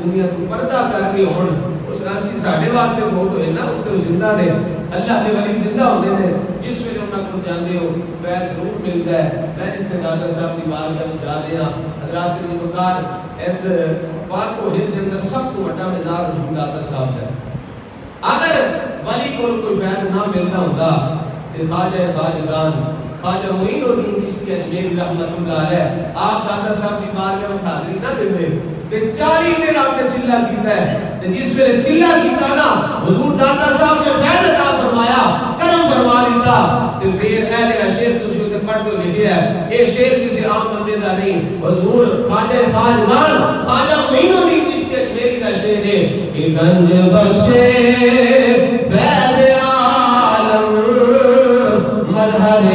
دنیا کو پردہ کر کے ہون اس اسی ساڈے واسطے فوت ہوئے نا تے زندہ نے اللہ دے ولی زندہ ہوندے نے جس ویلے انہاں کو جاندے ہو فیض ضرور ملدا ہے میں اتنے دادا صاحب دی بارگاہ وچ جا رہا حضرات دی مقدار اس پاک و ہند دے اندر سب تو بڑا مزار حضور دادا صاحب دا اگر ولی کو کوئی فیض نہ ملدا ہوندا تے خواجہ خواجگان خواجہ معین الدین چشتی میری رحمت اللہ علیہ آپ دادا صاحب دی بارگاہ وچ حاضری نہ دیندے تے 40 دن آپ نے چلا کیتا ہے تے جس ویلے چلا کیتا نا حضور دادا صاحب نے فیض عطا فرمایا کرم فرما دیتا تے پھر اے جڑا شعر تسی اوتے پڑھ کے لکھیا ہے اے شعر کسی عام بندے دا نہیں حضور خواجہ خواجگان خواجہ معین الدین چشتی میری دا شعر ہے کہ گنج بخشے فیض عالم مظہر